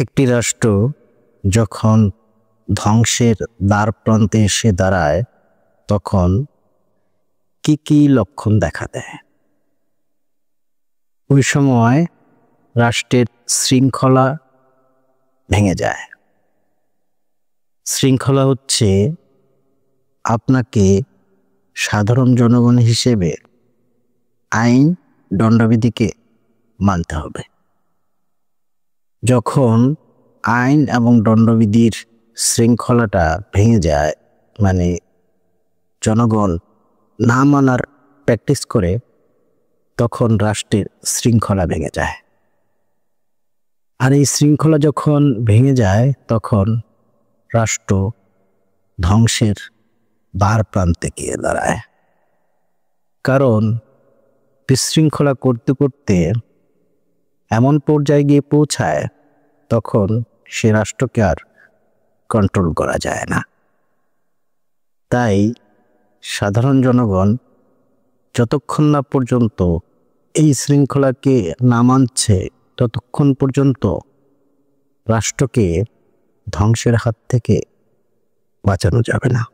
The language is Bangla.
একটি রাষ্ট্র যখন ধ্বংসের দ্বারপ্রান্তে এসে দাঁড়ায় তখন কি কি লক্ষণ দেখা দেয়? ওই সময় রাষ্ট্রের শৃঙ্খলা ভেঙে যায়। শৃঙ্খলা হচ্ছে আপনাকে সাধারণ জনগণ হিসেবে আইন দণ্ডবিধিকে মানতে হবে। যখন আইন এবং দণ্ডবিধির শৃঙ্খলাটা ভেঙে যায়, মানে জনগণ না মানার প্র্যাকটিস করে, তখন রাষ্ট্রের শৃঙ্খলা ভেঙে যায়। আর এই শৃঙ্খলা যখন ভেঙে যায় তখন রাষ্ট্র ধ্বংসের দ্বারপ্রান্তে গিয়ে দাঁড়ায়। কারণ বিশৃঙ্খলা করতে করতে এমন পর্যায়ে গিয়ে পৌঁছায় তখন সে রাষ্ট্রকে আর কন্ট্রোল করা যায় না। তাই সাধারণ জনগণ যতক্ষণ না পর্যন্ত এই শৃঙ্খলাকে না মানছে ততক্ষণ পর্যন্ত রাষ্ট্রকে ধ্বংসের হাত থেকে বাঁচানো যাবে না।